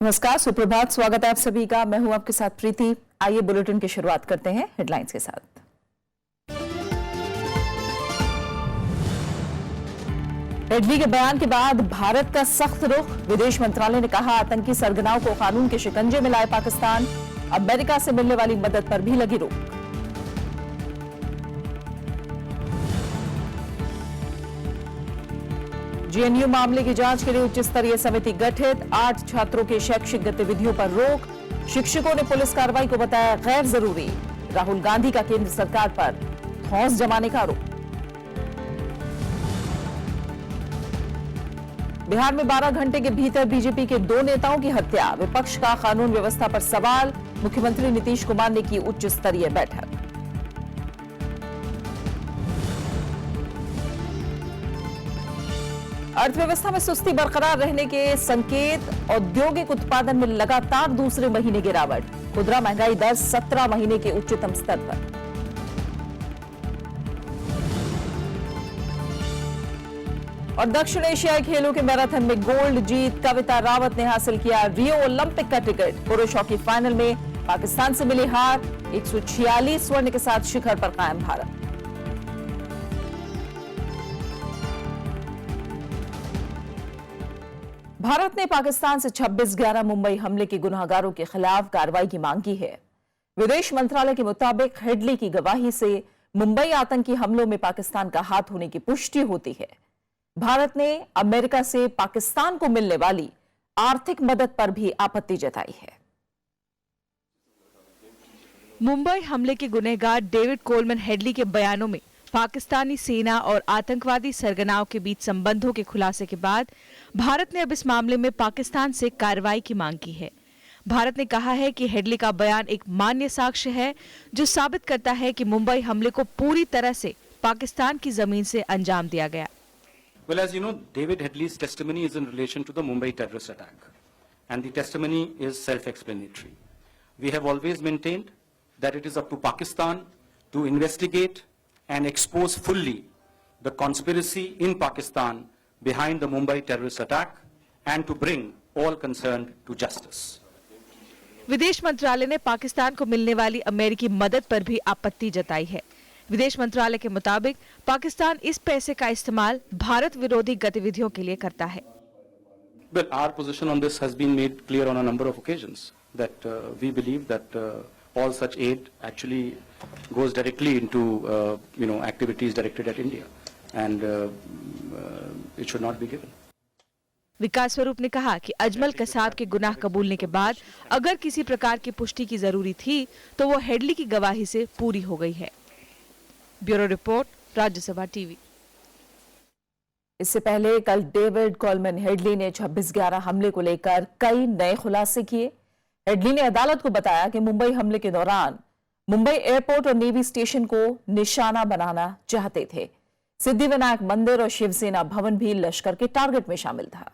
नमस्कार, सुप्रभात। स्वागत है आप सभी का। मैं हूं आपके साथ प्रीति। आइए बुलेटिन की शुरुआत करते हैं हेडलाइंस के साथ। हेडली के बयान के बाद भारत का सख्त रुख। विदेश मंत्रालय ने कहा, आतंकी सरगनाओं को कानून के शिकंजे में लाए पाकिस्तान। अमेरिका से मिलने वाली मदद पर भी लगी रोक। जेएनयू मामले की जांच के लिए उच्च स्तरीय समिति गठित। 8 छात्रों के शैक्षिक गतिविधियों पर रोक। शिक्षकों ने पुलिस कार्रवाई को बताया गैर जरूरी। राहुल गांधी का केंद्र सरकार पर धौंस जमाने का आरोप। बिहार में 12 घंटे के भीतर बीजेपी के 2 नेताओं की हत्या। विपक्ष का कानून व्यवस्था पर सवाल। मुख्यमंत्री नीतीश कुमार ने की उच्च स्तरीय बैठक। अर्थव्यवस्था में सुस्ती बरकरार रहने के संकेत। औद्योगिक उत्पादन में लगातार दूसरे महीने गिरावट। खुदरा महंगाई दर 17 महीने के उच्चतम स्तर पर। और दक्षिण एशियाई खेलों के मैराथन में गोल्ड जीत। कविता रावत ने हासिल किया रियो ओलंपिक का टिकट। पुरुष हॉकी फाइनल में पाकिस्तान से मिली हार। 146 स्वर्ण के साथ शिखर पर कायम भारत। भारत ने पाकिस्तान से 26/11 मुंबई हमले के गुनहगारों के खिलाफ कार्रवाई की मांग की है। विदेश मंत्रालय के मुताबिक हेडली की गवाही से मुंबई आतंकी हमलों में पाकिस्तान का हाथ होने की पुष्टि होती है। भारत ने अमेरिका से पाकिस्तान को मिलने वाली आर्थिक मदद पर भी आपत्ति जताई है। मुंबई हमले के गुनहगार डेविड कोलमैन हेडली के बयानों में पाकिस्तानी सेना और आतंकवादी सरगनाओं के बीच संबंधों के खुलासे के बाद भारत ने अब इस मामले में पाकिस्तान से कार्रवाई की मांग की है। भारत ने कहा है कि हेडली का बयान एक मान्य साक्ष्य है जो साबित करता है कि मुंबई हमले को पूरी तरह से पाकिस्तान की जमीन से अंजाम दिया गया। Well, as you know, David Headley's testimony is in relation to the Mumbai terrorist attack, and the testimony is self-explanatory. We have always maintained that it is up to Pakistan to investigate and expose fully the conspiracy in Pakistan behind the Mumbai terrorist attack and to bring all concerned to justice. विदेश मंत्रालय ने पाकिस्तान को मिलने वाली अमेरिकी मदद पर भी आपत्ति जताई है। विदेश मंत्रालय के मुताबिक पाकिस्तान इस पैसे का इस्तेमाल भारत विरोधी गतिविधियों के लिए करता है। Well, our position on this has been made clear on a number of occasions that we believe that all such aid actually goes directly into activities directed at India and it should not be given. विकास स्वरूप ने कहा कि अजमल कसाब के गुनाह कबूलने के बाद अगर किसी प्रकार की पुष्टि की जरूरी थी तो वो हेडली की गवाही से पूरी हो गई है। Bureau report, Rajya Sabha TV. इससे पहले कल डेविड कोलमैन हेडली ने 26/11 हमले को लेकर कई नए खुलासे किए। हेडली ने अदालत को बताया कि मुंबई हमले के दौरान मुंबई एयरपोर्ट और नेवी स्टेशन को निशाना बनाना चाहते थे। सिद्धिविनायक मंदिर और शिवसेना भवन भी लश्कर के टारगेट में शामिल था।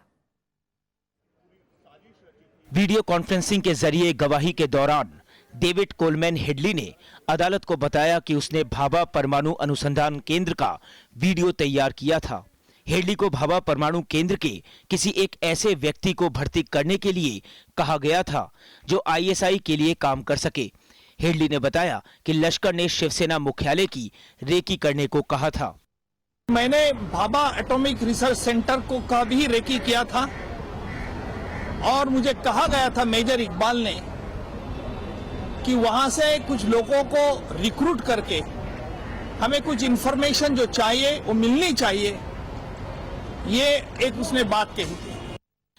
वीडियो कॉन्फ्रेंसिंग के जरिए गवाही के दौरान डेविड कोलमैन हेडली ने अदालत को बताया कि उसने भाभा परमाणु अनुसंधान केंद्र का वीडियो तैयार किया था। हेडली को भाभा परमाणु केंद्र के किसी एक ऐसे व्यक्ति को भर्ती करने के लिए कहा गया था जो आईएसआई के लिए काम कर सके। हेडली ने बताया कि लश्कर ने शिवसेना मुख्यालय की रेकी करने को कहा था। मैंने भाभा एटॉमिक रिसर्च सेंटर को का भी रेकी किया था और मुझे कहा गया था मेजर इकबाल ने कि वहां से कुछ लोगों को रिक्रूट करके हमें कुछ इंफॉर्मेशन जो चाहिए वो मिलनी चाहिए, ये एक उसने बात कही थी।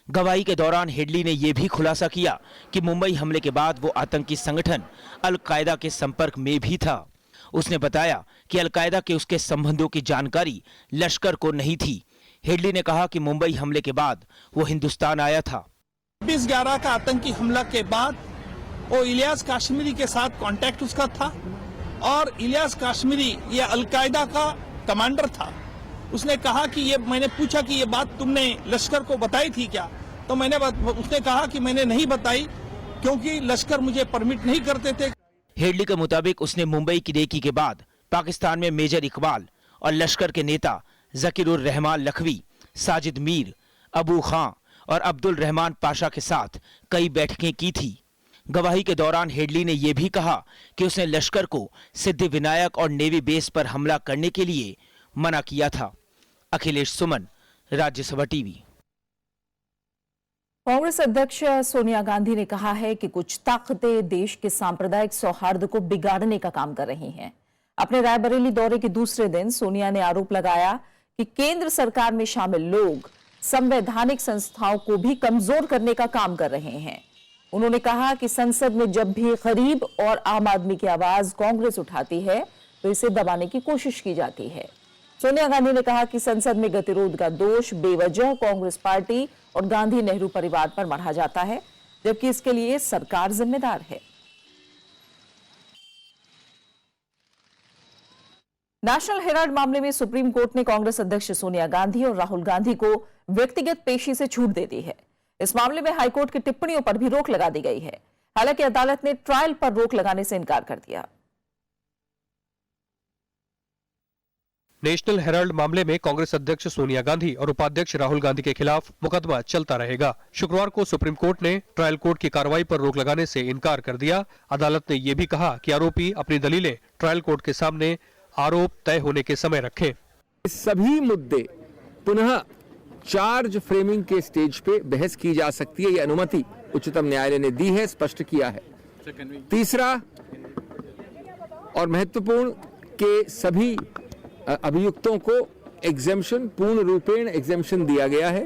गवाही के दौरान हेडली ने यह भी खुलासा किया कि मुंबई हमले के बाद वो आतंकी संगठन अल-कायदा के संपर्क में भी था। उसने बताया कि अल-कायदा के उसके संबंधों की जानकारी लश्कर को नहीं थी। हेडली ने कहा कि मुंबई हमले के बाद वो हिंदुस्तान आया था। 26/11 का आतंकी हमला के बाद वो इलियास काश्मीरी के साथ कांटेक्ट उसका था और इलियास काश्मीरी ये अल-कायदा का कमांडर था। उसने कहा कि ये, मैंने पूछा कि ये बात तुमने लश्कर को बताई थी क्या, तो उसने कहा कि मैंने नहीं बताई क्योंकि लश्कर मुझे परमिट नहीं करते थे। हेडली के मुताबिक उसने मुंबई की रेकी के बाद पाकिस्तान में मेजर इकबाल और लश्कर के नेता जकीरुर रहमान लखवी, साजिद मीर, अबू खां और अब्दुल रहमान पाशा के साथ कई बैठकें की थी। गवाही के दौरान हेडली ने यह भी कहा कि उसने लश्कर को सिद्धि विनायक और नेवी बेस पर हमला करने के लिए मना किया था। अखिलेश सुमन, राज्यसभा टीवी। कांग्रेस अध्यक्ष सोनिया गांधी ने कहा है कि कुछ ताकतें देश के सांप्रदायिक सौहार्द को बिगाड़ने का काम कर रही हैं। अपने रायबरेली दौरे के दूसरे दिन सोनिया ने आरोप लगाया कि केंद्र सरकार में शामिल लोग संवैधानिक संस्थाओं को भी कमजोर करने का काम कर रहे हैं। उन्होंने कहा कि संसद में जब भी गरीब और आम आदमी की आवाज कांग्रेस उठाती है तो इसे दबाने की कोशिश की जाती है। सोनिया गांधी ने कहा कि संसद में गतिरोध का दोष बेवजह कांग्रेस पार्टी और गांधी नेहरू परिवार पर मढ़ा जाता है, जबकि इसके लिए सरकार जिम्मेदार है। नेशनल हेराल्ड मामले में सुप्रीम कोर्ट ने कांग्रेस अध्यक्ष सोनिया गांधी और राहुल गांधी को व्यक्तिगत पेशी से छूट दे दी है। इस मामले में हाईकोर्ट की टिप्पणियों पर भी रोक लगा दी गई है। हालांकि अदालत ने ट्रायल पर रोक लगाने से इनकार कर दिया। नेशनल हेराल्ड मामले में कांग्रेस अध्यक्ष सोनिया गांधी और उपाध्यक्ष राहुल गांधी के खिलाफ मुकदमा चलता रहेगा। शुक्रवार को सुप्रीम कोर्ट ने ट्रायल कोर्ट की कार्रवाई पर रोक लगाने से इनकार कर दिया। अदालत ने यह भी कहा कि आरोपी अपनी दलीलें ट्रायल कोर्ट के सामने आरोप तय होने के समय रखें। सभी मुद्दे पुनः चार्ज फ्रेमिंग के स्टेज पे बहस की जा सकती है, ये अनुमति उच्चतम न्यायालय ने दी है, स्पष्ट किया है। तीसरा और महत्वपूर्ण के सभी अभियुक्तों को एग्जेम्पशन, पूर्ण रूपेण एग्जेम्पशन दिया गया है।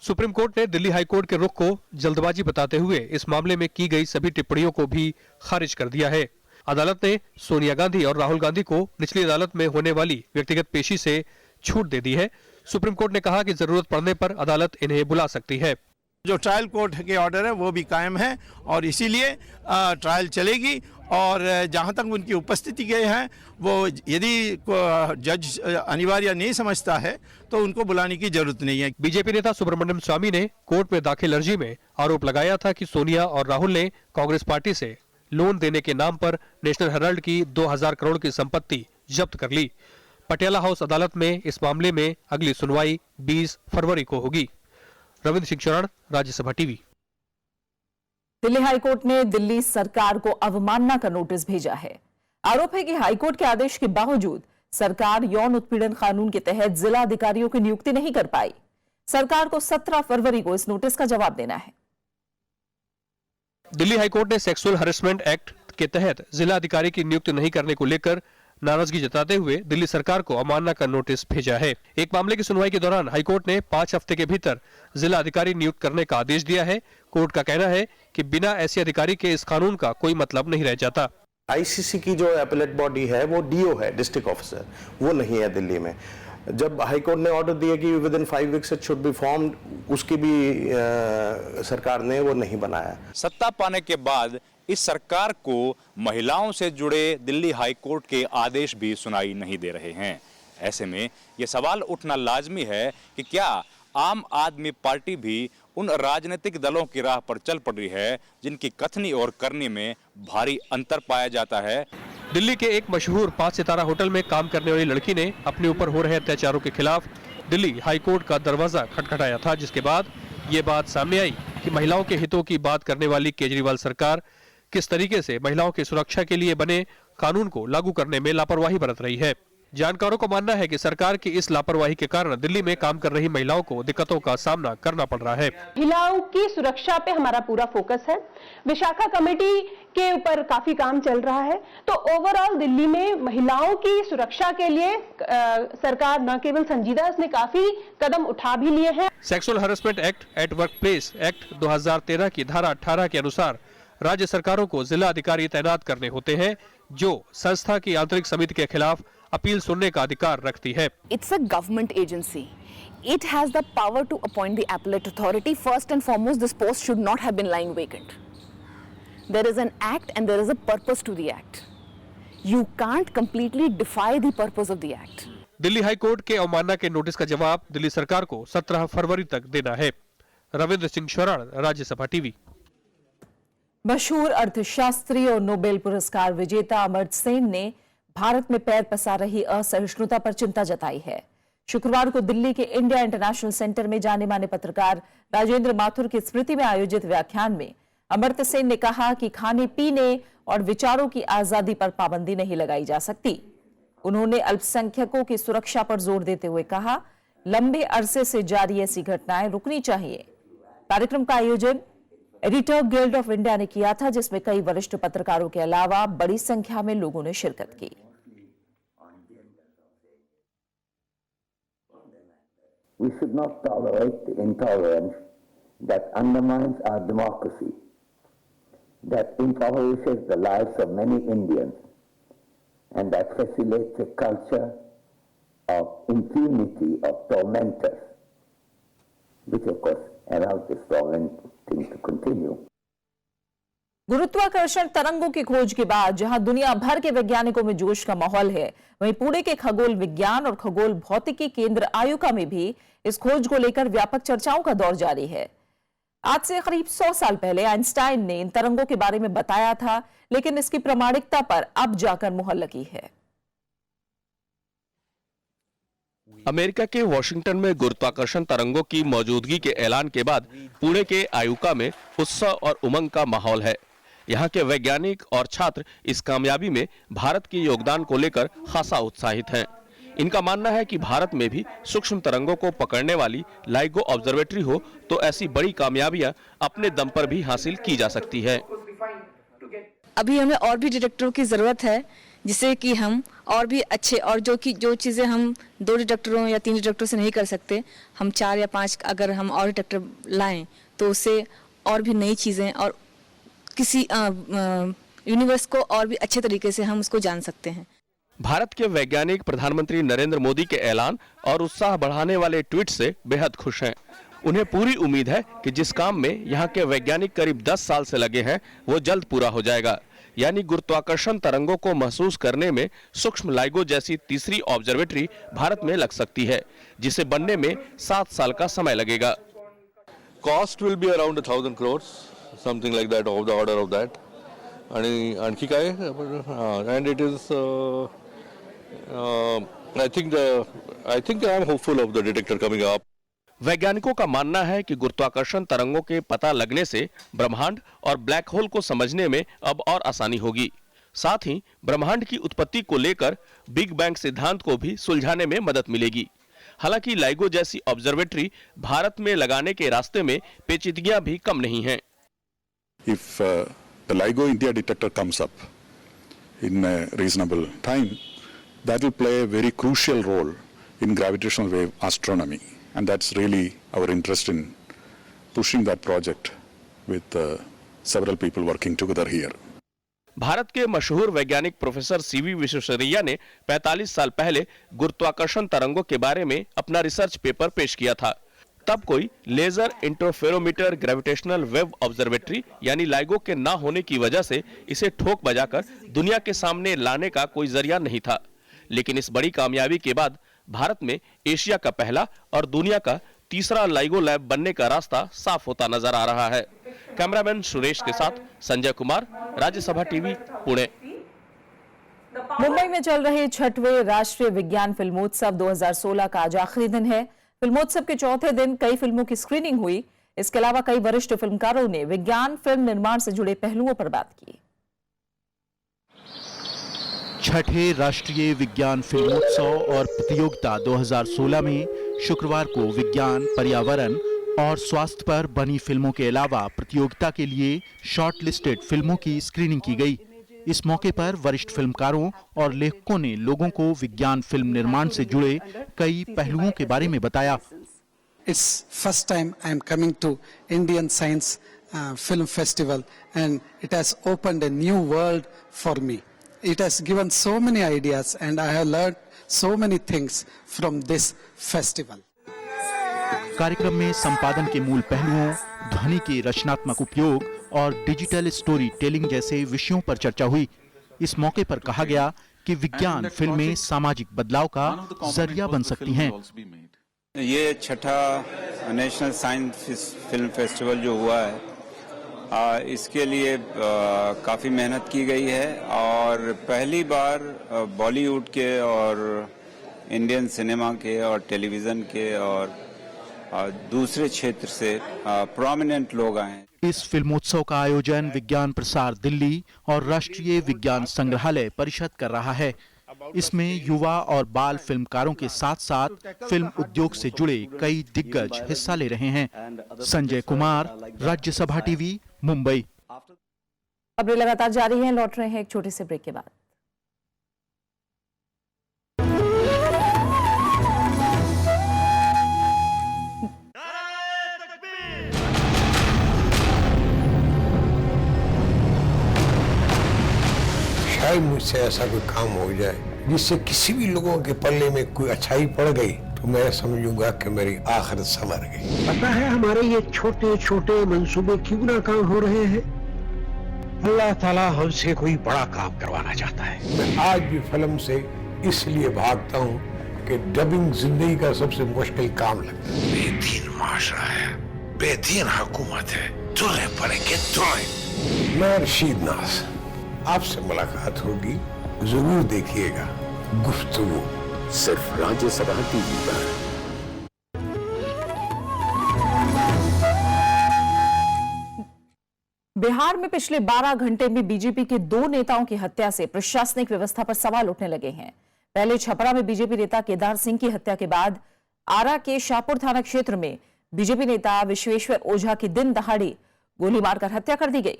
सुप्रीम कोर्ट ने दिल्ली हाई कोर्ट के रुख को जल्दबाजी बताते हुए इस मामले में की गई सभी टिप्पणियों को भी खारिज कर दिया है। अदालत ने सोनिया गांधी और राहुल गांधी को निचली अदालत में होने वाली व्यक्तिगत पेशी से छूट दे दी है। सुप्रीम कोर्ट ने कहा कि जरूरत पड़ने पर अदालत इन्हें बुला सकती है। जो ट्रायल कोर्ट के ऑर्डर है वो भी कायम है और इसीलिए ट्रायल चलेगी और जहां तक उनकी उपस्थिति के हैं वो यदि जज अनिवार्य नहीं समझता है तो उनको बुलाने की जरूरत नहीं है। बीजेपी नेता सुब्रमण्यम स्वामी ने कोर्ट में दाखिल अर्जी में आरोप लगाया था कि सोनिया और राहुल ने कांग्रेस पार्टी से लोन देने के नाम पर नेशनल हेराल्ड की 2000 करोड़ की संपत्ति जब्त कर ली। पटियाला हाउस अदालत में इस मामले में अगली सुनवाई 20 फरवरी को होगी। रविंद्र सिंह चौहान, राज्यसभा टीवी। दिल्ली हाईकोर्ट ने दिल्ली सरकार को अवमानना का नोटिस भेजा है। आरोप है कि हाईकोर्ट के आदेश के बावजूद सरकार यौन उत्पीड़न कानून के तहत जिला अधिकारियों की नियुक्ति नहीं कर पाई। सरकार को 17 फरवरी को इस नोटिस का जवाब देना है। दिल्ली हाईकोर्ट ने सेक्सुअल हैरेसमेंट एक्ट के तहत जिला अधिकारी की नियुक्ति नहीं करने को लेकर नाराजगी जताते हुए दिल्ली सरकार को अवमानना का नोटिस भेजा है। एक मामले की सुनवाई के दौरान हाईकोर्ट ने 5 हफ्ते के भीतर जिला अधिकारी नियुक्त करने का आदेश दिया है। कोर्ट का कहना है कि बिना ऐसे अधिकारी के इस कानून का कोई मतलब नहीं रह जाता। आईसीसी की जो एपेलेट बॉडी है वो डीओ है, डिस्ट्रिक्ट ऑफिसर, वो नहीं है दिल्ली में। जब हाईकोर्ट ने ऑर्डर दिया कि with in 5 weeks it should be formed, उसकी भी सरकार ने वो नहीं बनाया। सत्ता पाने के बाद इस सरकार को महिलाओं से जुड़े दिल्ली हाई कोर्ट के आदेश भी सुनाई नहीं दे रहे हैं। ऐसे में ये सवाल उठना लाजमी है कि क्या आम आदमी पार्टी भी उन राजनीतिक दलों की राह पर चल पड़ी है जिनकी कथनी और करनी में भारी अंतर पाया जाता है। दिल्ली के एक मशहूर 5 सितारा होटल में काम करने वाली लड़की ने अपने ऊपर हो रहे अत्याचारों के खिलाफ दिल्ली हाई कोर्ट का दरवाजा खटखटाया था, जिसके बाद ये बात सामने आई कि महिलाओं के हितों की बात करने वाली केजरीवाल सरकार किस तरीके से महिलाओं की सुरक्षा के लिए बने कानून को लागू करने में लापरवाही बरत रही है। जानकारों का मानना है कि सरकार की इस लापरवाही के कारण दिल्ली में काम कर रही महिलाओं को दिक्कतों का सामना करना पड़ रहा है। महिलाओं की सुरक्षा पे हमारा पूरा फोकस है। विशाखा कमेटी के ऊपर काफी काम चल रहा है। तो ओवरऑल दिल्ली में महिलाओं की सुरक्षा के लिए सरकार न केवल संजीदा, इसने काफी कदम उठा भी लिए हैं। Sexual harassment act at work place act 2013 की धारा 18 के अनुसार राज्य सरकारों को जिला अधिकारी तैनात करने होते हैं, जो संस्था की आंतरिक समिति के खिलाफ अपील सुनने का अधिकार रखती है। It's a government agency. It has the power to appoint the appellate authority. First and foremost, this post should not have been lying vacant. There is an act and there is a purpose to the act. You can't completely defy the purpose of the act. Delhi high court के अवमानना के notice का जवाब दिल्ली सरकार को 17 फरवरी तक देना है। रविंद्र सिंह शरण, राज्यसभा टीवी। मशहूर अर्थशास्त्री और नोबेल पुरस्कार विजेता अमर्त्य सेन ने भारत में पैर पसार रही असहिष्णुता पर चिंता जताई है। शुक्रवार को दिल्ली के इंडिया इंटरनेशनल सेंटर में जाने माने पत्रकार राजेंद्र माथुर की स्मृति में आयोजित व्याख्यान में अमर्त्य सेन ने कहा कि खाने पीने और विचारों की आजादी पर पाबंदी नहीं लगाई जा सकती। उन्होंने अल्पसंख्यकों की सुरक्षा पर जोर देते हुए कहा, लंबे अरसे से जारी ऐसी घटनाएं रुकनी चाहिए। कार्यक्रम का आयोजन एडिटर गिल्ड ऑफ इंडिया ने किया था, जिसमें कई वरिष्ठ पत्रकारों के अलावा बड़ी संख्या में लोगों ने शिरकत की। We should not tolerate the intolerance that undermines our democracy, that impoverishes the lives of many Indians, and that facilitates a culture of impunity of tormentors, which of course allows this tormenting to continue. गुरुत्वाकर्षण तरंगों की खोज के बाद जहां दुनिया भर के वैज्ञानिकों में जोश का माहौल है, वहीं पुणे के खगोल विज्ञान और खगोल भौतिकी केंद्र आयुका में भी इस खोज को लेकर व्यापक चर्चाओं का दौर जारी है। आज से करीब 100 साल पहले आइंस्टाइन ने इन तरंगों के बारे में बताया था, लेकिन इसकी प्रामाणिकता पर अब जाकर मुहर लगी है। अमेरिका के वॉशिंगटन में गुरुत्वाकर्षण तरंगों की मौजूदगी के ऐलान के बाद पुणे के आयुका में उत्साह और उमंग का माहौल है। यहाँ के वैज्ञानिक और छात्र इस कामयाबी में भारत के योगदान को लेकर खासा उत्साहित हैं। इनका मानना है कि भारत में भी सूक्ष्म तरंगों को पकड़ने वाली लाइगो ऑब्जर्वेटरी हो तो ऐसी बड़ी कामयाबियां अपने दम पर भी हासिल की जा सकती है। अभी हमें और भी डिटेक्टरों की जरूरत है, जिससे कि हम और भी अच्छे और जो चीजें हम 2 डिटेक्टरों या 3 डिटेक्टरों से नहीं कर सकते, हम 4 या 5 अगर हम और डिटेक्टर लाएं तो उससे और भी नई चीजें और किसी यूनिवर्स को और भी अच्छे तरीके से हम उसको जान सकते हैं। भारत के वैज्ञानिक प्रधानमंत्री नरेंद्र मोदी के ऐलान और उत्साह बढ़ाने वाले ट्वीट से बेहद खुश हैं। उन्हें पूरी उम्मीद है कि जिस काम में यहाँ के वैज्ञानिक करीब 10 साल से लगे हैं वो जल्द पूरा हो जाएगा, यानी गुरुत्वाकर्षण तरंगों को महसूस करने में सूक्ष्म लाइगो जैसी तीसरी ऑब्जर्वेटरी भारत में लग सकती है, जिसे बनने में 7 साल का समय लगेगा। Cost will be around 1000 crores, something like that, of the order of that. आणि आणखी काय and it is I think I am hopeful of the detector coming up. वैज्ञानिकों का मानना है कि गुरुत्वाकर्षण तरंगों के पता लगने से ब्रह्मांड और ब्लैक होल को समझने में अब और आसानी होगी। साथ ही ब्रह्मांड की उत्पत्ति को लेकर बिग बैंग सिद्धांत को भी सुलझाने में मदद मिलेगी। हालांकि लाइगो जैसी ऑब्जर्वेटरी भारत में लगाने के रास्ते में पेचीदगियां भी कम नहीं हैं। If the LIGO India detector comes up in a reasonable time, that will play a very crucial role in gravitational wave astronomy, and that's really our interest in pushing that project with several people working together here. Bharat के मशहूर वैज्ञानिक professor CV Visvesvaraya ने 45 साल पहले गुरुत्वाकर्षण तरंगों के बारे में अपना रिसर्च पेपर पेश किया था। तब कोई laser interferometer gravitational wave observatory यानी लाइगो के ना होने की वजह से इसे ठोक बजाकर दुनिया के सामने लाने का कोई जरिया नहीं था। लेकिन इस बड़ी कामयाबी के बाद भारत में एशिया का पहला और दुनिया का तीसरा लाइगो लैब बनने का रास्ता साफ होता नजर आ रहा है। कैमरामैन सुरेश के साथ संजय कुमार, राज्यसभा टीवी, पुणे। मुंबई में चल रहे 6वें राष्ट्रीय विज्ञान फिल्मोत्सव 2016 का आज आखिरी दिन है। फिल्मोत्सव के चौथे दिन कई फिल्मों की स्क्रीनिंग हुई। इसके अलावा कई वरिष्ठ फिल्मकारों ने विज्ञान फिल्म निर्माण से जुड़े पहलुओं पर बात की। 6ठे राष्ट्रीय विज्ञान फिल्मोत्सव और प्रतियोगिता 2016 में शुक्रवार को विज्ञान, पर्यावरण और स्वास्थ्य पर बनी फिल्मों के अलावा प्रतियोगिता के लिए शॉर्टलिस्टेड फिल्मों की स्क्रीनिंग की गई। इस मौके पर वरिष्ठ फिल्मकारों और लेखकों ने लोगों को विज्ञान फिल्म निर्माण से जुड़े कई पहलुओं के बारे में बताया। It's first time I am coming to Indian Science Film Festival and it has opened a new world for me. It has given so many ideas and I have learned so many things from this festival. कार्यक्रम में संपादन के मूल पहलुओं, ध्वनि के रचनात्मक उपयोग और डिजिटल स्टोरी टेलिंग जैसे विषयों पर चर्चा हुई। इस मौके पर कहा गया कि विज्ञान फिल्में सामाजिक बदलाव का जरिया बन सकती हैं। ये 6ठा नेशनल साइंस फिल्म फेस्टिवल जो हुआ है, इसके लिए काफ़ी मेहनत की गई है और पहली बार बॉलीवुड के और इंडियन सिनेमा के और टेलीविज़न के और दूसरे क्षेत्र से प्रोमिनेंट लोग आए। इस फिल्मोत्सव का आयोजन विज्ञान प्रसार दिल्ली और राष्ट्रीय विज्ञान संग्रहालय परिषद कर रहा है। इसमें युवा और बाल फिल्मकारों के साथ साथ फिल्म उद्योग से जुड़े कई दिग्गज हिस्सा ले रहे हैं। संजय कुमार, राज्यसभा टीवी, मुंबई। खबरें लगातार जारी हैं, लौट रहे हैं एक छोटे से ब्रेक के बाद। शायद मुझसे ऐसा कोई काम हो जाए जिससे किसी भी लोगों के पल्ले में कोई अच्छाई पड़ गई तो मैं समझूंगा कि मेरी आखिरत संवर गई। पता है हमारे ये छोटे छोटे मंसूबे क्यों नाकाम हो रहे हैं? अल्लाह ताला हमसे कोई बड़ा काम करवाना चाहता है। मैं आज भी फिल्म से इसलिए भागता हूँ कि डबिंग जिंदगी का सबसे मुश्किल काम लगता है। बेदीन माशरा है, बेदीन हुकूमत है, तुरने पड़ेंगे तुरने। मैं रशीद नाज, आपसे मुलाकात होगी, जरूर देखिएगा गुफ्तगू, सिर्फ राज्यसभा टीवी पर। बिहार में पिछले 12 घंटे में बीजेपी के 2 नेताओं की हत्या से प्रशासनिक व्यवस्था पर सवाल उठने लगे हैं। पहले छपरा में बीजेपी नेता केदार सिंह की हत्या के बाद आरा के शाहपुर थाना क्षेत्र में बीजेपी नेता विश्वेश्वर ओझा की दिन दहाड़ी गोली मारकर हत्या कर दी गई।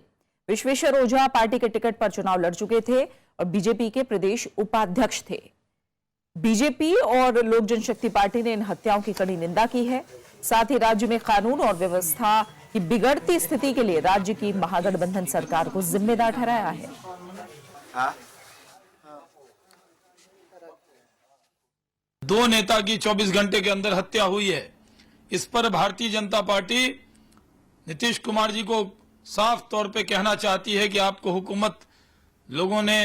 विश्वेश्वर ओझा पार्टी के टिकट पर चुनाव लड़ चुके थे और बीजेपी के प्रदेश उपाध्यक्ष थे। बीजेपी और लोक जनशक्ति पार्टी ने इन हत्याओं की कड़ी निंदा की है। साथ ही राज्य में कानून और व्यवस्था की बिगड़ती स्थिति के लिए राज्य की महागठबंधन सरकार को जिम्मेदार ठहराया है। दो नेता की 24 घंटे के अंदर हत्या हुई है। इस पर भारतीय जनता पार्टी नीतीश कुमार जी को साफ तौर पे कहना चाहती है कि आपको हुकूमत लोगों ने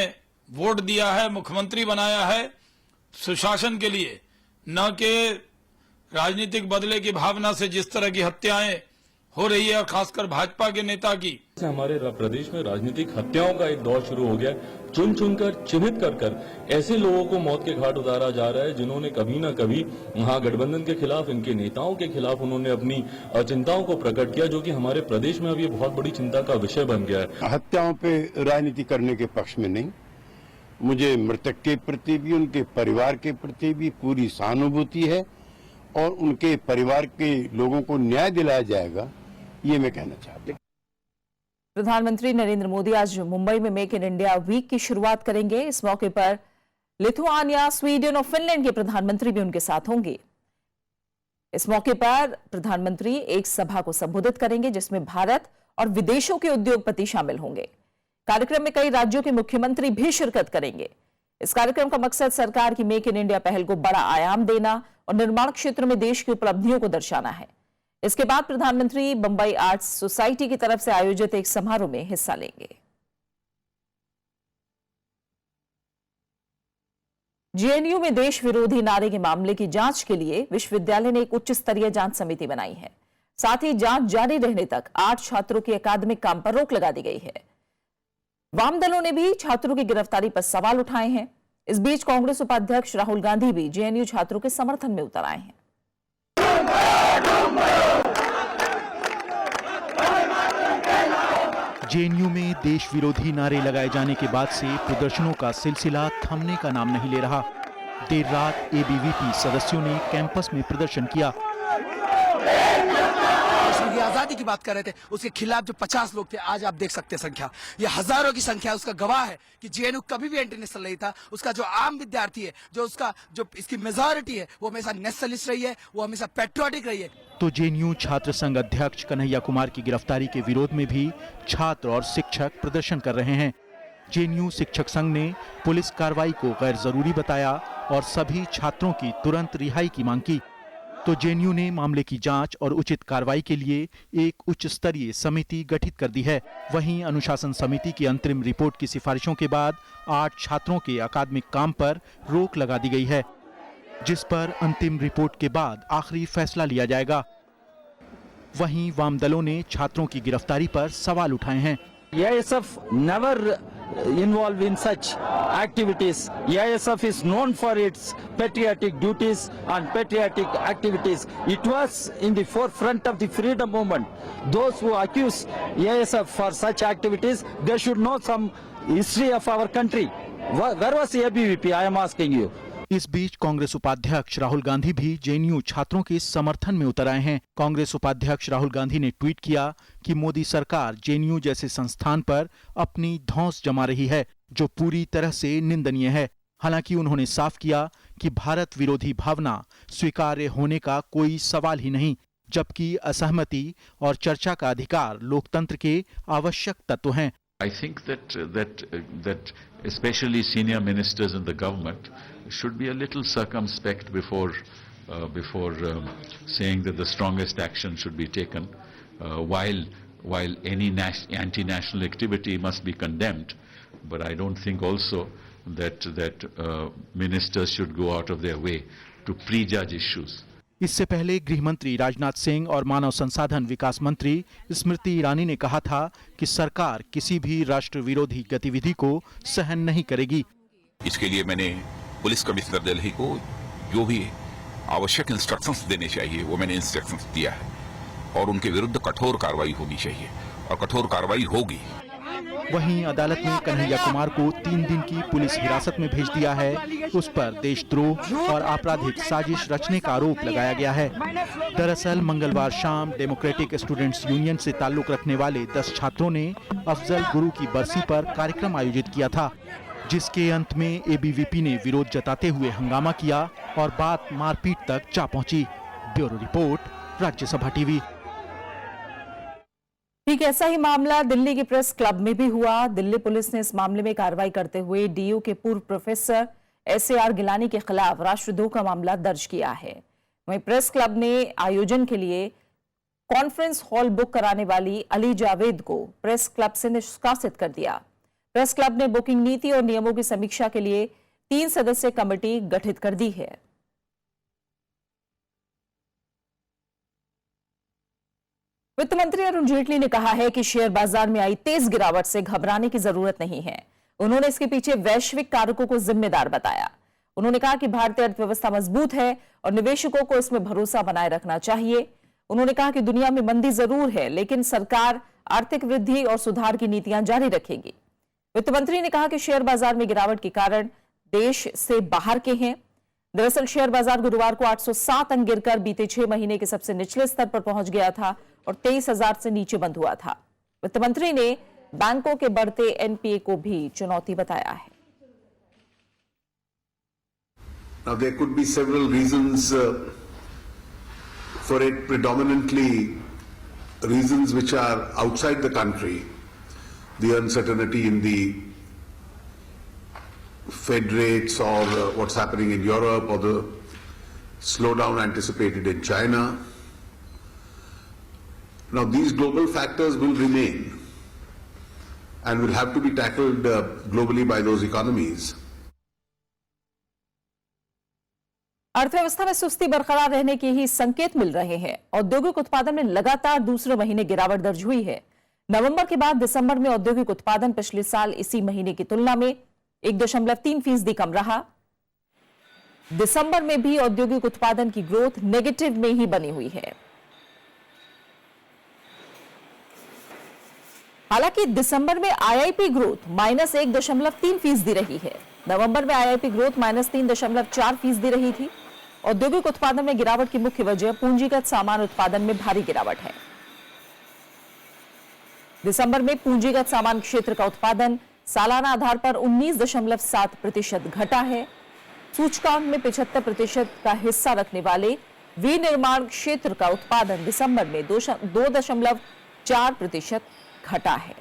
वोट दिया है, मुख्यमंत्री बनाया है सुशासन के लिए, न कि राजनीतिक बदले की भावना से जिस तरह की हत्याएं हो रही है और खासकर भाजपा के नेता की। हमारे प्रदेश में राजनीतिक हत्याओं का एक दौर शुरू हो गया। चुन चुनकर चिन्हित कर ऐसे लोगों को मौत के घाट उतारा जा रहा है जिन्होंने कभी न कभी महागठबंधन के खिलाफ, इनके नेताओं के खिलाफ उन्होंने अपनी चिंताओं को प्रकट किया, जो कि हमारे प्रदेश में अब ये बहुत बड़ी चिंता का विषय बन गया है। हत्याओं पे राजनीति करने के पक्ष में नहीं, मुझे मृतक के प्रति भी, उनके परिवार के प्रति भी पूरी सहानुभूति है और उनके परिवार के लोगों को न्याय दिलाया जाएगा, ये मैं कहना चाहता हूं। प्रधानमंत्री नरेंद्र मोदी आज मुंबई में मेक इन इंडिया वीक की शुरुआत करेंगे। इस मौके पर लिथुआनिया, स्वीडन और फिनलैंड के प्रधानमंत्री भी उनके साथ होंगे। इस मौके पर प्रधानमंत्री एक सभा को संबोधित करेंगे जिसमें भारत और विदेशों के उद्योगपति शामिल होंगे। कार्यक्रम में कई राज्यों के मुख्यमंत्री भी शिरकत करेंगे। इस कार्यक्रम का मकसद सरकार की मेक इन इंडिया पहल को बड़ा आयाम देना और निर्माण क्षेत्र में देश की उपलब्धियों को दर्शाना है। इसके बाद प्रधानमंत्री बंबई आर्ट्स सोसाइटी की तरफ से आयोजित एक समारोह में हिस्सा लेंगे। जेएनयू में देश विरोधी नारे के मामले की जांच के लिए विश्वविद्यालय ने एक उच्च स्तरीय जांच समिति बनाई है। साथ ही जांच जारी रहने तक 8 छात्रों के अकादमिक काम पर रोक लगा दी गई है। वाम दलों ने भी छात्रों की गिरफ्तारी पर सवाल उठाए हैं। इस बीच कांग्रेस उपाध्यक्ष राहुल गांधी भी जेएनयू छात्रों के समर्थन में उतर आए हैं। जेएनयू में देश विरोधी नारे लगाए जाने के बाद से प्रदर्शनों का सिलसिला थमने का नाम नहीं ले रहा। देर रात एबीवीपी सदस्यों ने कैंपस में प्रदर्शन किया। आजादी की बात कर रहे थे, उसके खिलाफ जो 50 लोग थे, आज आप देख सकते हैं संख्या, ये हजारों की संख्या उसका गवाह है कि जेएनयू कभी भी एंटी नेशनल नहीं था। उसका जो आम विद्यार्थी है, जो इसकी मेजॉरिटी है, वो हमेशा नेशनलिस्ट रही है, वो हमेशा पेट्रियोटिक रही है। तो जेएनयू छात्र संघ अध्यक्ष कन्हैया कुमार की गिरफ्तारी के विरोध में भी छात्र और शिक्षक प्रदर्शन कर रहे हैं। जेएनयू शिक्षक संघ ने पुलिस कार्रवाई को गैर जरूरी बताया और सभी छात्रों की तुरंत रिहाई की मांग की। तो जेएनयू ने मामले की जांच और उचित कार्रवाई के लिए एक उच्च स्तरीय समिति गठित कर दी है। वहीं अनुशासन समिति की अंतरिम रिपोर्ट की सिफारिशों के बाद 8 छात्रों के अकादमिक काम पर रोक लगा दी गई है, जिस पर अंतिम रिपोर्ट के बाद आखिरी फैसला लिया जाएगा। वहीं वाम दलों ने छात्रों की गिरफ्तारी पर सवाल उठाए हैं। IASF never involved in such activities. AISF is known for its patriotic duties and patriotic activities. It was in the forefront of the freedom movement. Those who accuse AISF for such activities, they should know some history of our country. Where was ABVP? I am asking you. इस बीच कांग्रेस उपाध्यक्ष राहुल गांधी भी JNU छात्रों के समर्थन में उतर आए हैं। कांग्रेस उपाध्यक्ष राहुल गांधी ने ट्वीट किया कि मोदी सरकार जेएनयू जैसे संस्थान पर अपनी धौंस जमा रही है, जो पूरी तरह से निंदनीय है। हालांकि उन्होंने साफ किया कि भारत विरोधी भावना स्वीकार्य होने का कोई सवाल ही नहीं, जबकि असहमति और चर्चा का अधिकार लोकतंत्र के आवश्यक तत्व हैं। I think that especially senior ministers in the government should be a little circumspect before saying that the strongest action should be taken. While any anti-national activity must be condemned, but I don't think also that ministers should go out of their way to prejudge issues. इससे पहले गृह मंत्री राजनाथ सिंह और मानव संसाधन विकास मंत्री स्मृति ईरानी ने कहा था कि सरकार किसी भी राष्ट्र विरोधी गतिविधि को सहन नहीं करेगी। इसके लिए मैंने पुलिस कमिश्नर दिल्ली को जो भी आवश्यक इंस्ट्रक्शंस देने चाहिए वो मैंने इंस्ट्रक्शंस दिया है और उनके विरुद्ध कठोर कार्रवाई होनी चाहिए और कठोर कार्रवाई होगी। वहीं अदालत ने कन्हैया कुमार को 3 दिन की पुलिस हिरासत में भेज दिया है। उस पर देशद्रोह और आपराधिक साजिश रचने का आरोप लगाया गया है। दरअसल मंगलवार शाम डेमोक्रेटिक स्टूडेंट्स यूनियन से ताल्लुक रखने वाले 10 छात्रों ने अफजल गुरु की बरसी पर कार्यक्रम आयोजित किया था, जिसके अंत में एबीवीपी ने विरोध जताते हुए हंगामा किया और बात मारपीट तक जा पहुंची। Bureau report, Rajya Sabha TV. ठीक ऐसा ही मामला दिल्ली के प्रेस क्लब में भी हुआ। दिल्ली पुलिस ने इस मामले में कार्रवाई करते हुए डीयू के पूर्व प्रोफेसर एसएआर गिलानी के खिलाफ राष्ट्रद्रोह का मामला दर्ज किया है। वहीं प्रेस क्लब ने आयोजन के लिए कॉन्फ्रेंस हॉल बुक कराने वाली अली जावेद को प्रेस क्लब से निष्कासित कर दिया। प्रेस क्लब ने बुकिंग नीति और नियमों की समीक्षा के लिए 3 सदस्यीय कमेटी गठित कर दी है। वित्त मंत्री अरुण जेटली ने कहा है कि शेयर बाजार में आई तेज गिरावट से घबराने की जरूरत नहीं है। उन्होंने इसके पीछे वैश्विक कारकों को जिम्मेदार बताया। उन्होंने कहा कि भारतीय अर्थव्यवस्था मजबूत है और निवेशकों को इसमें भरोसा बनाए रखना चाहिए। उन्होंने कहा कि दुनिया में मंदी जरूर है, लेकिन सरकार आर्थिक वृद्धि और सुधार की नीतियां जारी रखेगी। वित्त मंत्री ने कहा कि शेयर बाजार में गिरावट के कारण देश से बाहर के हैं। दरअसल शेयर बाजार गुरुवार को 807 अंक गिरकर बीते 6 महीने के सबसे निचले स्तर पर पहुंच गया था और 23,000 से नीचे बंद हुआ था। वित्त मंत्री ने बैंकों के बढ़ते एनपीए को भी चुनौती बताया है। Now there could be several reasons for it, predominantly reasons which are outside the country, the uncertainty in the Fed rates or what's happening in Europe or the slowdown anticipated in China. Now these global factors will remain and will have to be tackled globally by those economies. अर्थव्यवस्था में सुस्ती बरकरार रहने के ही संकेत मिल रहे हैं। औद्योगिक उत्पादन में लगातार दूसरे महीने गिरावट दर्ज हुई है। नवंबर के बाद दिसंबर में औद्योगिक उत्पादन पिछले साल इसी महीने की तुलना में 1.3% कम रहा। दिसंबर में भी औद्योगिक उत्पादन की ग्रोथ नेगेटिव में ही बनी हुई है। हालांकि दिसंबर में आईआईपी ग्रोथ -1.3% रही है। नवंबर में आईआईपी ग्रोथ -3.4% रही थी। औद्योगिक उत्पादन में गिरावट की मुख्य वजह पूंजीगत सामान उत्पादन में भारी गिरावट है। दिसंबर में पूंजीगत सामान क्षेत्र का उत्पादन सालाना आधार पर 19.7% घटा है। सूचकांक में 75% का हिस्सा रखने वाले विनिर्माण क्षेत्र का उत्पादन दिसंबर में 2.4% घटा है।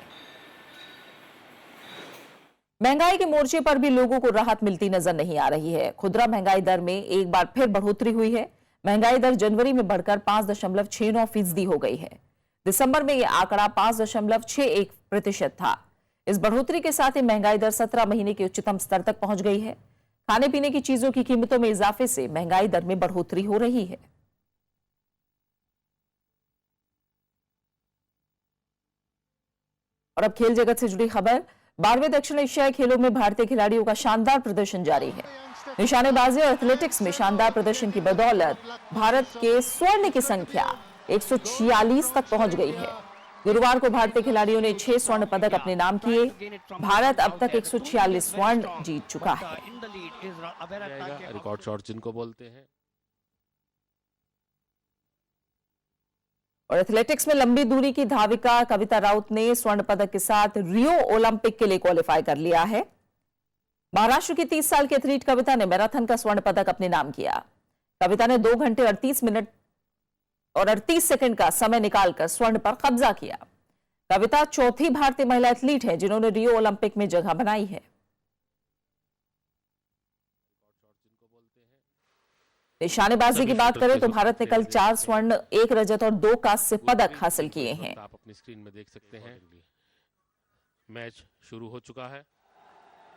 महंगाई के मोर्चे पर भी लोगों को राहत मिलती नजर नहीं आ रही है। खुदरा महंगाई दर में एक बार फिर बढ़ोतरी हुई है। महंगाई दर जनवरी में बढ़कर 5.69% हो गई है। दिसंबर में यह आंकड़ा 5.61% था। इस बढ़ोतरी के साथ ही महंगाई दर 17 महीने के उच्चतम स्तर तक पहुंच गई है। खाने पीने की चीजों की कीमतों में इजाफे से महंगाई दर में बढ़ोतरी हो रही है। और अब खेल जगत से जुड़ी खबर। 12वें दक्षिण एशियाई खेलों में भारतीय खिलाड़ियों का शानदार प्रदर्शन जारी है। निशानेबाजी और एथलेटिक्स में शानदार प्रदर्शन की बदौलत भारत के स्वर्ण की संख्या 146 तक पहुंच गई है। गुरुवार को भारतीय खिलाड़ियों ने 6 स्वर्ण पदक अपने नाम किए। भारत अब तक 146 स्वर्ण जीत चुका है। रिकॉर्ड शॉट जिनको बोलते हैं। और एथलेटिक्स में लंबी दूरी की धाविका कविता राउत ने स्वर्ण पदक के साथ रियो ओलंपिक के लिए क्वालिफाई कर लिया है। महाराष्ट्र की 30 साल की एथलीट कविता ने मैराथन का स्वर्ण पदक अपने नाम किया। कविता ने 2 घंटे 38 मिनट और 38 सेकंड का समय निकालकर स्वर्ण पर कब्जा किया। कविता चौथी भारतीय महिला एथलीट है जिन्होंने रियो ओलंपिक में जगह बनाई है। निशानेबाजी की बात करें तो भारत ने कल 4 स्वर्ण, 1 रजत और 2 कांस्य पदक हासिल किए हैं। आप अपनी स्क्रीन में देख सकते हैं। मैच शुरू हो चुका है।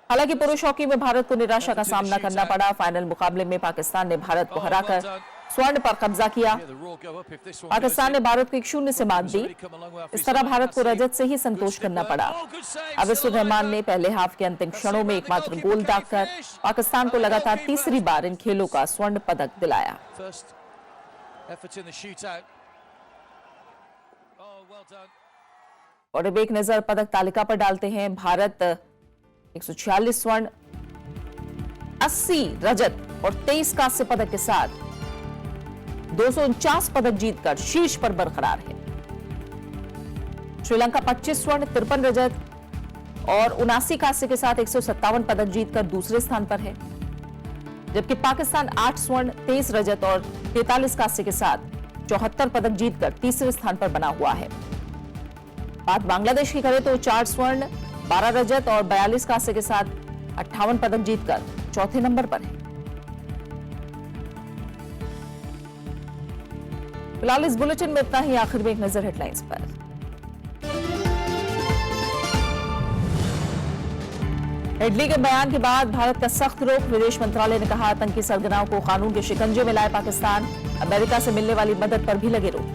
हालांकि पुरुष हॉकी में भारत को निराशा का सामना करना पड़ा। फाइनल मुकाबले में पाकिस्तान ने भारत को हराकर स्वर्ण पर कब्जा किया। पाकिस्तान ने भारत को 1-0 से मात दी। इस तरह भारत को रजत से ही संतोष करना पड़ा। अबिसुर रहमान ने पहले हाफ के अंतिम क्षणों में एकमात्र गोल दागकर पाकिस्तान को लगातार तीसरी बार इन खेलों का स्वर्ण पदक दिलाया। और अब एक नजर पदक तालिका पर डालते हैं। भारत 146 स्वर्ण, 80 रजत और 23 कांस्य पदक के साथ 249 पदक जीतकर शीर्ष पर बरकरार है। श्रीलंका 25 स्वर्ण, 53 रजत और 79 कांस्य के साथ 157 पदक जीतकर दूसरे स्थान पर है। जबकि पाकिस्तान 8 स्वर्ण, 23 रजत और 43 कांस्य के साथ 74 पदक जीतकर तीसरे स्थान पर बना हुआ है। बात बांग्लादेश की करें तो 4 स्वर्ण, 12 रजत और 42 कांस्य के साथ 58 पदक जीतकर चौथे नंबर पर है। फिलहाल इस बुलेटिन में इतना ही। आखिर में एक नजर हेडलाइंस पर। हेडली के बयान के बाद भारत का सख्त रुख। विदेश मंत्रालय ने कहा आतंकी सरगनाओं को कानून के शिकंजे में लाए पाकिस्तान। अमेरिका से मिलने वाली मदद पर भी लगे रोक।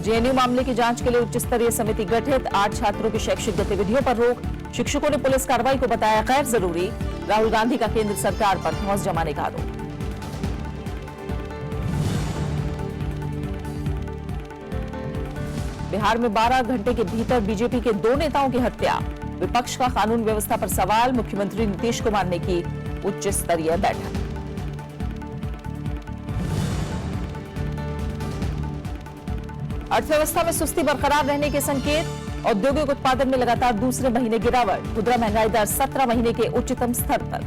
जेएनयू मामले की जांच के लिए उच्च स्तरीय समिति गठित। 8 छात्रों की शैक्षिक गतिविधियों पर रोक। शिक्षकों ने पुलिस कार्रवाई को बताया गैर जरूरी। राहुल गांधी का केंद्र सरकार पर धौंस जमाने का आरोप। बिहार में 12 घंटे के भीतर बीजेपी के 2 नेताओं की हत्या। विपक्ष का कानून व्यवस्था पर सवाल। मुख्यमंत्री नीतीश कुमार ने की उच्च स्तरीय बैठक। अर्थव्यवस्था में सुस्ती बरकरार रहने के संकेत। औद्योगिक उत्पादन में लगातार दूसरे महीने गिरावट। खुदरा महंगाई दर 17 महीने के उच्चतम स्तर पर।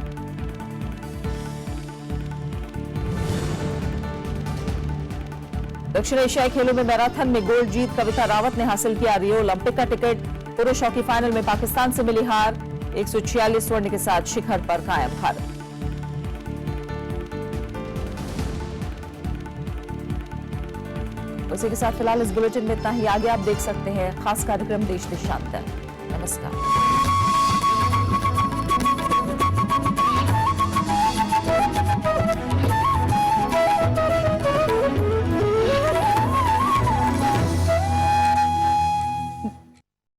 दक्षिण एशियाई खेलों में मैराथन में गोल्ड जीत कविता रावत ने हासिल किया रियो ओलंपिक का टिकट। पुरुष हॉकी फाइनल में पाकिस्तान से मिली हार। 146 स्वर्ण के साथ शिखर पर कायम भारत। उसी के साथ फिलहाल इस बुलेटिन में इतना ही। आगे आप देख सकते हैं खास कार्यक्रम देश देशांतर। नमस्कार।